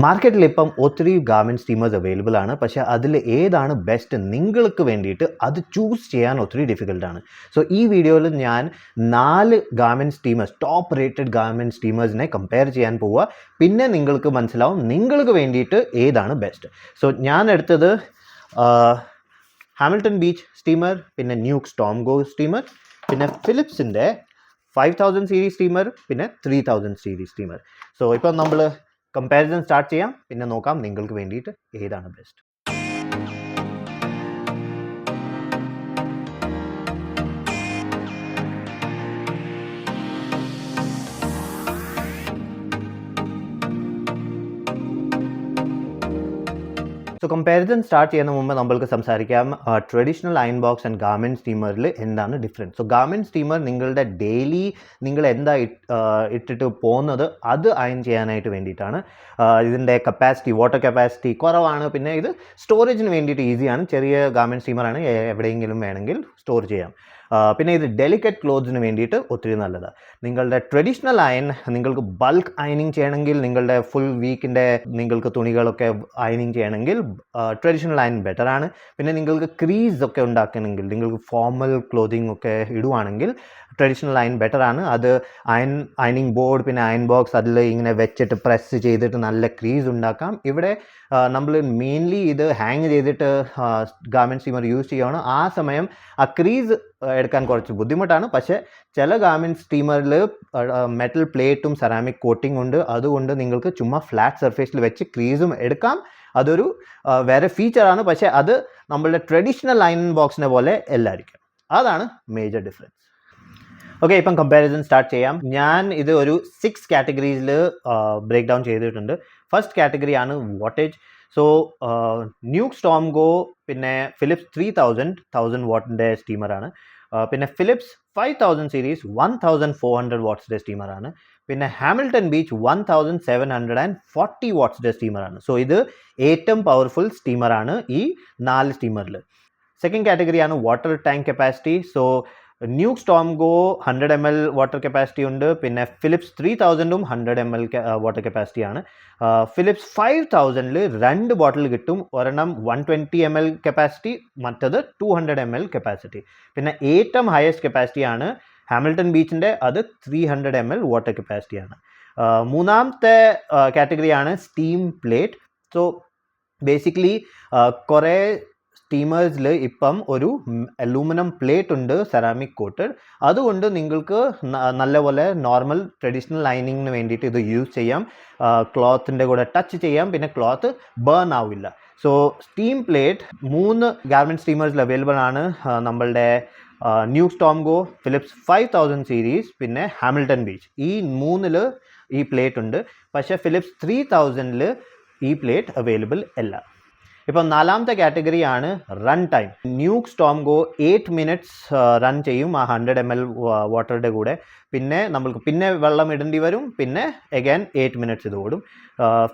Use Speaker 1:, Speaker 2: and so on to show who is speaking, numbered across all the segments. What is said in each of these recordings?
Speaker 1: മാർക്കറ്റിൽ ഇപ്പം ഒത്തിരി ഗാർമെൻറ്റ് സ്റ്റീമേഴ്സ് അവൈലബിൾ ആണ്. പക്ഷേ അതിൽ ഏതാണ് ബെസ്റ്റ് നിങ്ങൾക്ക് വേണ്ടിയിട്ട് അത് ചൂസ് ചെയ്യാൻ ഒത്തിരി ഡിഫിക്കൽട്ടാണ്. സോ ഈ വീഡിയോയിൽ ഞാൻ 4 garment steamers, top rated garment സ്റ്റീമേഴ്സിനെ കമ്പയർ ചെയ്യാൻ പോവുക. പിന്നെ നിങ്ങൾക്ക് മനസ്സിലാവും നിങ്ങൾക്ക് വേണ്ടിയിട്ട് ഏതാണ് ബെസ്റ്റ്. സോ ഞാൻ എടുത്തത് ഹാമിൽട്ടൺ ബീച്ച് സ്റ്റീമർ, പിന്നെ ന്യൂക്ക് സ്റ്റോംഗോ സ്റ്റീമർ, പിന്നെ ഫിലിപ്സിൻ്റെ 5000 സീരീസ് സ്റ്റീമർ, പിന്നെ 3000 സീരീസ് സ്റ്റീമർ. സോ ഇപ്പം നമ്മൾ കമ്പാരിസൺ സ്റ്റാർട്ട് ചെയ്യാം, പിന്നെ നോക്കാം നിങ്ങൾക്ക് വേണ്ടിയിട്ട് ഏതാണ് ബെസ്റ്റ്. സോ കമ്പാരിസൺ സ്റ്റാർട്ട് ചെയ്യുന്ന മുമ്പ് നമ്മൾക്ക് സംസാരിക്കാം traditional iron box and garment സ്റ്റീമറിൽ എന്താണ് ഡിഫറൻസ്. സോ ഗാർമെൻറ്റ് സ്റ്റീമർ നിങ്ങളുടെ ഡെയിലി നിങ്ങൾ എന്താ ഇട്ടിട്ട് പോകുന്നത് അത് അയൺ ചെയ്യാനായിട്ട് വേണ്ടിയിട്ടാണ്. ഇതിൻ്റെ കപ്പാസിറ്റി, വാട്ടർ കപ്പാസിറ്റി കുറവാണ്. പിന്നെ ഇത് സ്റ്റോറേജിന് വേണ്ടിയിട്ട് ഈസിയാണ്. ചെറിയ ഗാർമെൻറ്റ് സ്റ്റീമറാണ്, എവിടെയെങ്കിലും വേണമെങ്കിൽ സ്റ്റോർ ചെയ്യാം. പിന്നെ ഇത് ഡെലിക്കറ്റ് ക്ലോത്ത്സിന് വേണ്ടിയിട്ട് ഒത്തിരി നല്ലതാണ്. നിങ്ങളുടെ ട്രഡീഷണൽ അയൺ നിങ്ങൾക്ക് ബൾക്ക് അയണിങ് ചെയ്യണമെങ്കിൽ, നിങ്ങളുടെ ഫുൾ വീക്കിൻ്റെ നിങ്ങൾക്ക് തുണികളൊക്കെ അയണിങ് ചെയ്യണമെങ്കിൽ ട്രഡീഷണൽ അയൺ ബെറ്ററാണ്. പിന്നെ നിങ്ങൾക്ക് ക്രീസ് ഒക്കെ ഉണ്ടാക്കണമെങ്കിൽ, നിങ്ങൾക്ക് ഫോർമൽ ക്ലോത്തിങ് ഒക്കെ ഇടുവാണെങ്കിൽ ട്രഡീഷണൽ അയൺ ബെറ്ററാണ്. അത് അയണിങ് ബോർഡ്, പിന്നെ അയൺ ബോക്സ് അതിൽ ഇങ്ങനെ വെച്ചിട്ട് പ്രസ് ചെയ്തിട്ട് നല്ല ക്രീസ് ഉണ്ടാക്കാം. ഇവിടെ നമ്മൾ മെയിൻലി ഇത് ഹാങ് ചെയ്തിട്ട് ഗാർമെൻറ്റ് സ്റ്റീമർ യൂസ് ചെയ്യുകയാണ്. ആ സമയം ആ ക്രീസ് എടുക്കാൻ കുറച്ച് ബുദ്ധിമുട്ടാണ്. പക്ഷേ ചില ഗാർമെൻറ്റ് സ്റ്റീമറിൽ മെറ്റൽ പ്ലേറ്റും സെറാമിക് കോട്ടിംഗ് ഉണ്ട്. അതുകൊണ്ട് നിങ്ങൾക്ക് ചുമ്മാ ഫ്ലാറ്റ് സർഫേസിൽ വെച്ച് ക്രീസും എടുക്കാം. അതൊരു വേറെ ഫീച്ചറാണ്. പക്ഷേ അത് നമ്മളുടെ ട്രഡീഷണൽ അയൺ ബോക്സിനെ പോലെ എല്ലായിരിക്കും. അതാണ് മേജർ ഡിഫറൻസ്. ഓക്കെ, ഇപ്പം കമ്പാരിസൺ സ്റ്റാർട്ട് ചെയ്യാം. ഞാൻ ഇത് ഒരു 6 കാറ്റഗറീസിൽ ബ്രേക്ക് ഡൗൺ ചെയ്തിട്ടുണ്ട്. ഫസ്റ്റ് കാറ്റഗറിയാണ് വാട്ടേജ്. സോ ന്യൂക്ക് സ്റ്റോംഗോ, പിന്നെ ഫിലിപ്സ് 3000 വാട്ടിൻ്റെ സ്റ്റീമറാണ്. പിന്നെ ഫിലിപ്സ് 5000 സീരീസ് 1400 വാട്ട്സിൻ്റെ സ്റ്റീമറാണ്. പിന്നെ ഹാമിൽട്ടൺ ബീച്ച് 1740 വാട്ട്സിൻ്റെ സ്റ്റീമറാണ്. സോ ഇത് ഏറ്റവും പവർഫുൾ സ്റ്റീമറാണ് ഈ 4 സ്റ്റീമറിൽ. സെക്കൻഡ് കാറ്റഗറിയാണ് വാട്ടർ ടാങ്ക് കപ്പാസിറ്റി. സോ ന്യൂക്ക് സ്റ്റോംഗോ 100 ml വാട്ടർ കപ്പാസിറ്റി ഉണ്ട്. പിന്നെ ഫിലിപ്സ് 3000ഉം 100 ml വാട്ടർ കപ്പാസിറ്റിയാണ്. ഫിലിപ്സ് 5000ൽ 2 ബോട്ടിൽ കിട്ടും. ഒരെണ്ണം 120 ml കപ്പാസിറ്റി, മറ്റത് 200 ml കപ്പാസിറ്റി. പിന്നെ ഏറ്റവും ഹയസ്റ്റ് കപ്പാസിറ്റിയാണ് ഹാമിൽട്ടൺ ബീച്ചിൻ്റെ, അത് 300 ml വാട്ടർ കപ്പാസിറ്റിയാണ്. മൂന്നാമത്തെ കാറ്റഗറിയാണ് സ്റ്റീം പ്ലേറ്റ്. സോ ബേസിക്കലി കുറേ സ്റ്റീമേഴ്സിൽ ഇപ്പം ഒരു അലൂമിനിയം പ്ലേറ്റ് ഉണ്ട്, സെറാമിക് കോട്ടഡ്. അതുകൊണ്ട് നിങ്ങൾക്ക് നല്ലപോലെ നോർമൽ ട്രഡീഷണൽ ലൈനിങ്ങിന് വേണ്ടിയിട്ട് ഇത് യൂസ് ചെയ്യാം. ക്ലോത്തിൻ്റെ കൂടെ ടച്ച് ചെയ്യാം, പിന്നെ ക്ലോത്ത് ബേൺ ആവില്ല. സോ സ്റ്റീം പ്ലേറ്റ് 3 ഗാർമെൻറ്റ് സ്റ്റീമേഴ്സിൽ അവൈലബിൾ ആണ്. നമ്മളുടെ ന്യൂക്ക് സ്റ്റോംഗോ, ഫിലിപ്സ് 5000 സീരീസ്, പിന്നെ ഹാമിൽട്ടൺ ബീച്ച്. ഈ 3ൽ ഈ പ്ലേറ്റ് ഉണ്ട്. പക്ഷേ ഫിലിപ്സ് 3000ൽ ഈ പ്ലേറ്റ് അവൈലബിൾ അല്ല. ഇപ്പം നാലാമത്തെ കാറ്റഗറിയാണ് റൺ ടൈം. ന്യൂക്ക് സ്റ്റോംഗോ 8 minutes റൺ ചെയ്യും ആ 100 ml വാട്ടറുടെ കൂടെ. പിന്നെ നമ്മൾക്ക് പിന്നെ വെള്ളം ഇടേണ്ടി വരും. പിന്നെ അഗൈൻ 8 minutes ഇത് ഓടും.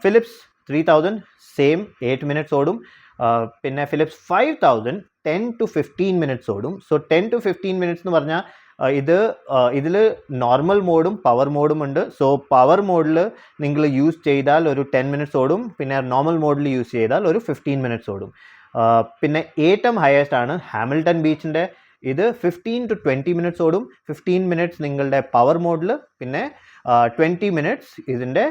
Speaker 1: ഫിലിപ്സ് 3000 സെയിം 8 minutes ഓടും. പിന്നെ ഫിലിപ്സ് 5000 10 to 15 minutes ഓടും. സോ 10 to 15 minutes എന്ന് പറഞ്ഞാൽ ഇതിൽ നോർമൽ മോഡും പവർ മോഡും ഉണ്ട്. സോ പവർ മോഡിൽ നിങ്ങൾ യൂസ് ചെയ്താൽ ഒരു 10 minutes ഓടും. പിന്നെ നോർമൽ മോഡിൽ യൂസ് ചെയ്താൽ ഒരു 15 minutes ഓടും. പിന്നെ ഏറ്റവും ഹയസ്റ്റ് ആണ് ഹാമിൽട്ടൺ ബീച്ചിൻ്റെ. ഇത് 15 to 20 minutes ഓടും. 15 minutes നിങ്ങളുടെ പവർ മോഡിൽ, പിന്നെ 20 minutes ഇതിൻ്റെ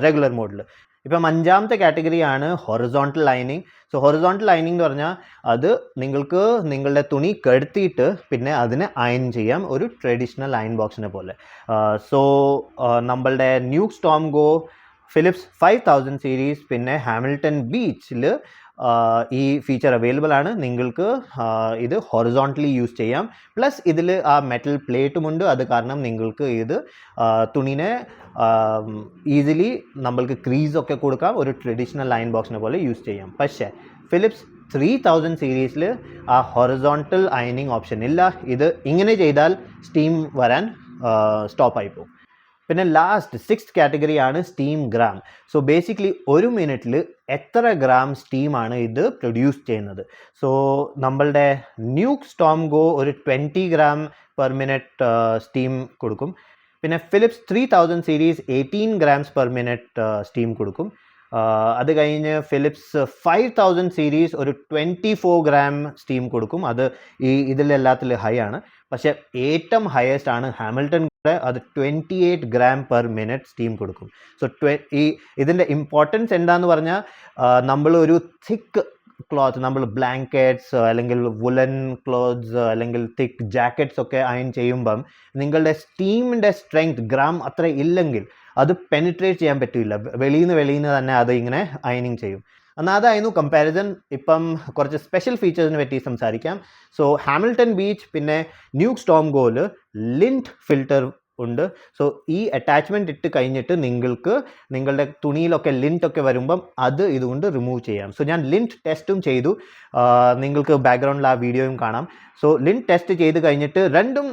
Speaker 1: റെഗുലർ മോഡിൽ. ഇപ്പം അഞ്ചാമത്തെ കാറ്റഗറിയാണ് horizontal lining. So horizontal lining എന്ന് പറഞ്ഞാൽ അത് നിങ്ങൾക്ക് നിങ്ങളുടെ തുണി കെടുത്തിയിട്ട് പിന്നെ അതിനെ അയൺ ചെയ്യാം, ഒരു ട്രഡീഷണൽ അയൺ ബോക്സിനെ പോലെ. സോ നമ്മളുടെ ന്യൂക്ക് സ്റ്റോംഗോ, ഫിലിപ്സ് 5000 സീരീസ്, പിന്നെ ഹാമിൽട്ടൺ ബീച്ചിൽ ഈ ഫീച്ചർ അവൈലബിൾ ആണ്. നിങ്ങൾക്ക് ഇത് ഹൊറിസോണ്ടലി യൂസ് ചെയ്യാം. പ്ലസ് ഇതിൽ ആ മെറ്റൽ പ്ലേറ്റുമുണ്ട്. അത് കാരണം നിങ്ങൾക്ക് ഇത് തുണിനെ ഈസിലി നമ്മൾക്ക് ക്രീസൊക്കെ കൊടുക്കാം, ഒരു ട്രഡീഷണൽ ലൈൻ ബോക്സിനെ പോലെ യൂസ് ചെയ്യാം. പക്ഷേ ഫിലിപ്സ് 3000 സീരീസിൽ ആ ഹൊറിസോണ്ടൽ അയണിങ് ഓപ്ഷൻ ഇല്ല. ഇത് ഇങ്ങനെ ചെയ്താൽ സ്റ്റീം വരാൻ സ്റ്റോപ്പായി പോകും. പിന്നെ ലാസ്റ്റ് 6th കാറ്റഗറിയാണ് സ്റ്റീം ഗ്രാം. സോ ബേസിക്കലി ഒരു മിനിറ്റിൽ എത്ര ഗ്രാം സ്റ്റീമാണ് ഇത് പ്രൊഡ്യൂസ് ചെയ്യുന്നത്. സോ നമ്മളുടെ ന്യൂക്ക് സ്റ്റോംഗോ ഒരു 20 gram per minute സ്റ്റീം കൊടുക്കും. പിന്നെ Philips 3000 series 18 grams per minute steam കൊടുക്കും. അത് കഴിഞ്ഞ് ഫിലിപ്സ് 5000 സീരീസ് ഒരു 24 gram സ്റ്റീം കൊടുക്കും. അത് ഇതിലെല്ലാത്തിലും ഹൈ ആണ്. പക്ഷേ ഏറ്റവും ഹയസ്റ്റ് ആണ് ഹാമിൽട്ടൺ. അത് 28 gram per minute സ്റ്റീം കൊടുക്കും. സോ ഇതിൻ്റെ ഇമ്പോർട്ടൻസ് എന്താന്ന് പറഞ്ഞാൽ നമ്മൾ ഒരു തിക്ക് ക്ലോത്ത്, നമ്മൾ ബ്ലാങ്കറ്റ്സ് അല്ലെങ്കിൽ വുളൻ ക്ലോത്ത്സ് അല്ലെങ്കിൽ തിക്ക് ജാക്കറ്റ്സ് ഒക്കെ അയൺ ചെയ്യുമ്പം നിങ്ങളുടെ സ്റ്റീമിൻ്റെ സ്ട്രെങ്ത് ഗ്രാം അത്ര ഇല്ലെങ്കിൽ അത് പെനിട്രേറ്റ് ചെയ്യാൻ പറ്റില്ല. വെളിയിൽ നിന്ന് തന്നെ അത് ഇങ്ങനെ അയണിങ് ചെയ്യും. എന്നാൽ അതായിരുന്നു കമ്പാരിസൺ. ഇപ്പം കുറച്ച് സ്പെഷ്യൽ ഫീച്ചേഴ്സിനെ പറ്റി സംസാരിക്കാം. സോ ഹാമിൽട്ടൺ ബീച്ച് പിന്നെ ന്യൂക്ക് സ്റ്റോം ഗോയിൽ ലിൻറ്റ് ഫിൽറ്റർ ഉണ്ട്. സോ ഈ അറ്റാച്ച്മെൻറ്റ് ഇട്ട് കഴിഞ്ഞിട്ട് നിങ്ങൾക്ക് നിങ്ങളുടെ തുണിയിലൊക്കെ ലിൻറ്റൊക്കെ വരുമ്പം അത് ഇതുകൊണ്ട് റിമൂവ് ചെയ്യാം. സോ ഞാൻ ലിൻറ്റ് ടെസ്റ്റും ചെയ്തു. നിങ്ങൾക്ക് ബാക്ക്ഗ്രൗണ്ടിൽ ആ വീഡിയോയും കാണാം. സോ ലിൻറ്റ് ടെസ്റ്റ് ചെയ്ത് കഴിഞ്ഞിട്ട് രണ്ടും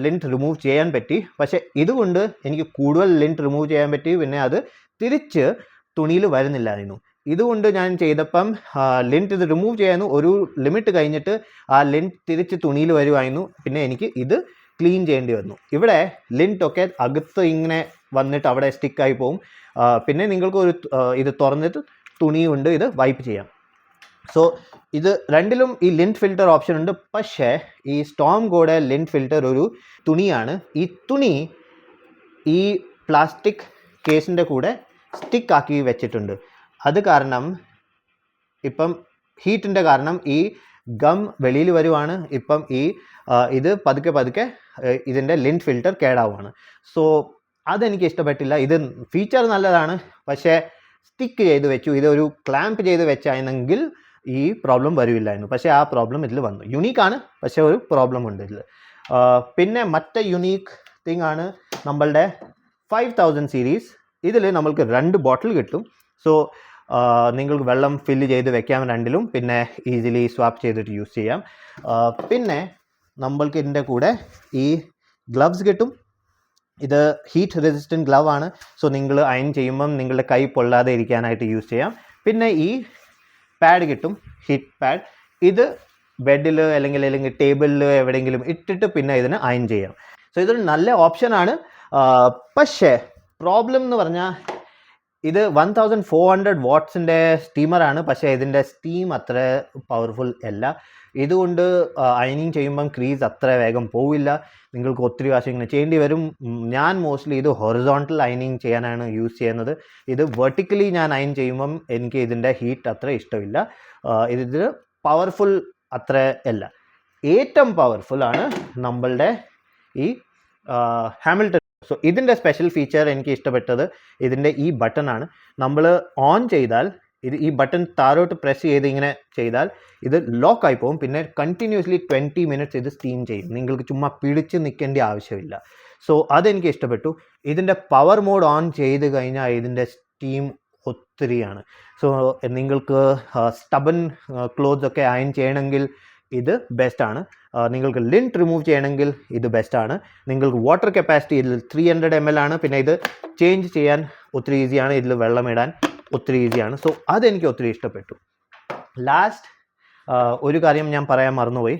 Speaker 1: ലിൻറ്റ് റിമൂവ് ചെയ്യാൻ പറ്റി. പക്ഷേ ഇതുകൊണ്ട് എനിക്ക് കൂടുതൽ ലിൻറ്റ് റിമൂവ് ചെയ്യാൻ പറ്റി. പിന്നെ അത് തിരിച്ച് തുണിയിൽ വരുന്നില്ലായിരുന്നു. ഇതുകൊണ്ട് ഞാൻ ചെയ്തപ്പം ലിൻറ്റ് ഇത് റിമൂവ് ചെയ്യാനും ഒരു ലിമിറ്റ് കഴിഞ്ഞിട്ട് ആ ലിൻറ്റ് തിരിച്ച് തുണിയിൽ വരുമായിരുന്നു. പിന്നെ എനിക്ക് ഇത് ക്ലീൻ ചെയ്യേണ്ടി വന്നു. ഇവിടെ ലിൻറ്റൊക്കെ അകത്ത് ഇങ്ങനെ വന്നിട്ട് അവിടെ സ്റ്റിക്കായി പോകും. പിന്നെ നിങ്ങൾക്ക് ഇത് തുറന്നിട്ട് തുണിയുണ്ട് ഇത് വൈപ്പ് ചെയ്യാം. സോ ഇത് രണ്ടിലും ഈ ലിൻറ്റ് ഫിൽറ്റർ ഓപ്ഷൻ ഉണ്ട്. പക്ഷേ ഈ സ്റ്റോം ഗോയുടെ ലിൻറ്റ് ഫിൽറ്റർ ഒരു തുണിയാണ്. ഈ തുണി ഈ പ്ലാസ്റ്റിക് കേസിൻ്റെ കൂടെ സ്റ്റിക്കാക്കി വെച്ചിട്ടുണ്ട്. അത് കാരണം ഇപ്പം ഹീറ്റിൻ്റെ കാരണം ഈ ഗം വെളിയിൽ വരുവാണ്. ഇപ്പം ഇത് പതുക്കെ ഇതിൻ്റെ ലിൻറ്റ് ഫിൽറ്റർ കേടാവുകയാണ്. സോ അതെനിക്ക് ഇഷ്ടപ്പെട്ടില്ല. ഇത് ഫീച്ചർ നല്ലതാണ്, പക്ഷേ സ്റ്റിക്ക് ചെയ്ത് വെച്ചു. ഇതൊരു ക്ലാമ്പ് ചെയ്ത് വെച്ചായിരുന്നെങ്കിൽ ഈ പ്രോബ്ലം വരില്ലായിരുന്നു. പക്ഷേ ആ പ്രോബ്ലം ഇതിൽ വന്നു. യുണീക്കാണ്, പക്ഷേ ഒരു പ്രോബ്ലം ഉണ്ട് ഇതിൽ. പിന്നെ മറ്റേ യുണീക്ക് തിങ് ആണ് നമ്മളുടെ 5000 സീരീസ്. ഇതിൽ നമ്മൾക്ക് 2 ബോട്ടിൽ കിട്ടും. സോ നിങ്ങൾക്ക് വെള്ളം ഫില്ല് ചെയ്ത് വെക്കാം രണ്ടിലും. പിന്നെ ഈസിലി സ്വാപ്പ് ചെയ്തിട്ട് യൂസ് ചെയ്യാം. പിന്നെ നമ്മൾക്ക് ഇതിൻ്റെ കൂടെ ഈ ഗ്ലവ്സ് കിട്ടും. ഇത് ഹീറ്റ് റെസിസ്റ്റൻറ്റ് ഗ്ലവ് ആണ്. സോ നിങ്ങൾ അയൺ ചെയ്യുമ്പം നിങ്ങളുടെ കൈ പൊള്ളാതെ ഇരിക്കാനായിട്ട് യൂസ് ചെയ്യാം. പിന്നെ ഈ പാഡ് കിട്ടും, ഹീറ്റ് പാഡ്. ഇത് ബെഡിൽ അല്ലെങ്കിൽ ടേബിളിൽ എവിടെയെങ്കിലും ഇട്ടിട്ട് പിന്നെ ഇതിന് അയൺ ചെയ്യാം. സോ ഇതൊരു നല്ല ഓപ്ഷനാണ്. പക്ഷേ പ്രോബ്ലം എന്ന് പറഞ്ഞാൽ ഇത് 1400 വാട്ട്സിൻ്റെ സ്റ്റീമറാണ്. പക്ഷേ ഇതിൻ്റെ സ്റ്റീം അത്ര പവർഫുൾ അല്ല. ഇതുകൊണ്ട് അയണിങ് ചെയ്യുമ്പം ക്രീസ് അത്ര വേഗം പോവില്ല. നിങ്ങൾക്ക് ഒത്തിരി പ്രാവശ്യം ഇങ്ങനെ ചെയ്യേണ്ടി വരും. ഞാൻ മോസ്റ്റ്ലി ഇത് ഹൊറിസോണ്ടൽ അയണിങ് ചെയ്യാനാണ് യൂസ് ചെയ്യുന്നത്. ഇത് വെർട്ടിക്കലി ഞാൻ അയൺ ചെയ്യുമ്പം എനിക്ക് ഇതിൻ്റെ ഹീറ്റ് അത്ര ഇഷ്ടമില്ല. ഇത് പവർഫുൾ അത്ര അല്ല. ഏറ്റവും പവർഫുള്ളാണ് നമ്മളുടെ ഈ ഹാമിൽട്ടൺ. സോ ഇതിൻ്റെ സ്പെഷ്യൽ ഫീച്ചർ എനിക്ക് ഇഷ്ടപ്പെട്ടത് ഇതിൻ്റെ ഈ ബട്ടണാണ്. നമ്മൾ ഓൺ ചെയ്താൽ ഈ ബട്ടൺ താഴോട്ട് പ്രസ് ചെയ്ത് ഇങ്ങനെ ചെയ്താൽ ഇത് ലോക്കായി പോകും. പിന്നെ കണ്ടിന്യൂസ്ലി 20 മിനിറ്റ്സ് ഇത് സ്റ്റീം ചെയ്യും. നിങ്ങൾക്ക് ചുമ്മാ പിടിച്ച് നിൽക്കേണ്ട ആവശ്യമില്ല. സോ അതെനിക്ക് ഇഷ്ടപ്പെട്ടു. ഇതിൻ്റെ പവർ മോഡ് ഓൺ ചെയ്ത് കഴിഞ്ഞാൽ ഇതിൻ്റെ സ്റ്റീം ഒത്തിരിയാണ്. സോ നിങ്ങൾക്ക് സ്റ്റബൺ ക്ലോത്ത്സ് ഒക്കെ അയൺ ചെയ്യണമെങ്കിൽ ഇത് ബെസ്റ്റാണ്. നിങ്ങൾക്ക് ലിൻറ്റ് റിമൂവ് ചെയ്യണമെങ്കിൽ ഇത് ബെസ്റ്റാണ്. നിങ്ങൾക്ക് വാട്ടർ കപ്പാസിറ്റി ഇതിൽ 300 ml ആണ്. പിന്നെ ഇത് ചേഞ്ച് ചെയ്യാൻ ഒത്തിരി ഈസിയാണ്. ഇതിൽ വെള്ളം ഇടാൻ ഒത്തിരി ഈസിയാണ്. സോ അതെനിക്ക് ഒത്തിരി ഇഷ്ടപ്പെട്ടു. ലാസ്റ്റ് ഒരു കാര്യം ഞാൻ പറയാൻ മറന്നുപോയി.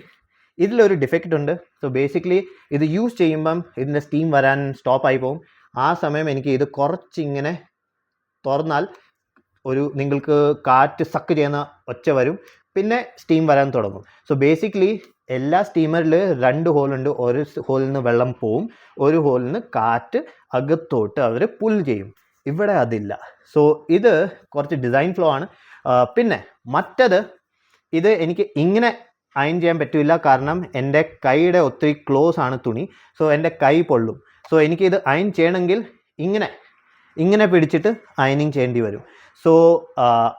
Speaker 1: ഇതിലൊരു ഡിഫക്റ്റ് ഉണ്ട്. സോ ബേസിക്കലി ഇത് യൂസ് ചെയ്യുമ്പം ഇതിൻ്റെ സ്റ്റീം വരാൻ സ്റ്റോപ്പായി പോകും. ആ സമയം എനിക്ക് ഇത് കുറച്ചിങ്ങനെ തുറന്നാൽ നിങ്ങൾക്ക് കാറ്റ് സക്ക് ചെയ്യുന്ന ഒച്ച വരും. പിന്നെ സ്റ്റീം വരാൻ തുടങ്ങും. സോ ബേസിക്കലി എല്ലാ സ്റ്റീമറിൽ 2 ഹോളുണ്ട്. ഒരു ഹോളിൽ നിന്ന് വെള്ളം പോവും, ഒരു ഹോളിൽ നിന്ന് കാറ്റ് അകത്തോട്ട് അവർ പുൽ ചെയ്യും. ഇവിടെ അതില്ല. സോ ഇത് കുറച്ച് ഡിസൈൻ ഫ്ലോ ആണ്. പിന്നെ മറ്റത് ഇത് എനിക്ക് ഇങ്ങനെ അയൺ ചെയ്യാൻ പറ്റില്ല. കാരണം എൻ്റെ കൈയുടെ ഒത്തിരി ക്ലോസ് ആണ് തുണി. സോ എൻ്റെ കൈ പൊള്ളും. സോ എനിക്കിത് അയൺ ചെയ്യണമെങ്കിൽ ഇങ്ങനെ പിടിച്ചിട്ട് അയണിങ് ചെയ്യേണ്ടി വരും. സോ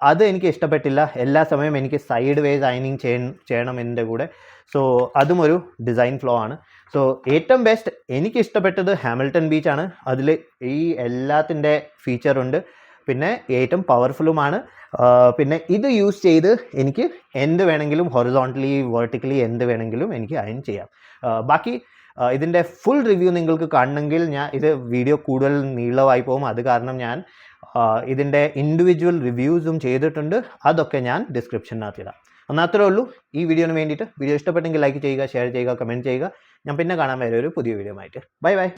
Speaker 1: അത് എനിക്ക് ഇഷ്ടപ്പെട്ടില്ല. എല്ലാ സമയം എനിക്ക് സൈഡ് വേസ് അയണിങ് ചെയ്യണം എൻ്റെ കൂടെ. സോ അതും ഒരു ഡിസൈൻ ഫ്ലോ ആണ്. സോ ഏറ്റവും ബെസ്റ്റ് എനിക്ക് ഇഷ്ടപ്പെട്ടത് ഹാമിൽട്ടൺ ബീച്ചാണ്. അതിൽ ഈ എല്ലാത്തിൻ്റെ ഫീച്ചറുണ്ട്. പിന്നെ ഏറ്റവും പവർഫുള്ളുമാണ്. പിന്നെ ഇത് യൂസ് ചെയ്ത് എനിക്ക് എന്ത് വേണമെങ്കിലും ഹൊറിസോണ്ടലി വെർട്ടിക്കലി എന്ത് വേണമെങ്കിലും എനിക്ക് അയൺ ചെയ്യാം. ബാക്കി ഇതിൻ്റെ ഫുൾ റിവ്യൂ നിങ്ങൾക്ക് കാണണമെങ്കിൽ ഇത് വീഡിയോ കൂടുതൽ നീളമായി പോകും. അത് കാരണം ഞാൻ ഇതിൻ്റെ ഇൻഡിവിജ്വൽ റിവ്യൂസും ചെയ്തിട്ടുണ്ട്. അതൊക്കെ ഞാൻ ഡിസ്ക്രിപ്ഷനകത്ത് ഇടാം. എന്നാൽ അത്രേ ഉള്ളൂ ഈ വീഡിയോന് വേണ്ടിയിട്ട്. വീഡിയോ ഇഷ്ടപ്പെട്ടെങ്കിൽ ലൈക്ക് ചെയ്യുക, ഷെയർ ചെയ്യുക, കമൻറ്റ് ചെയ്യുക. ഞാൻ പിന്നെ കാണാൻ വരെ ഒരു പുതിയ വീഡിയോ ആയിട്ട്. Bye bye.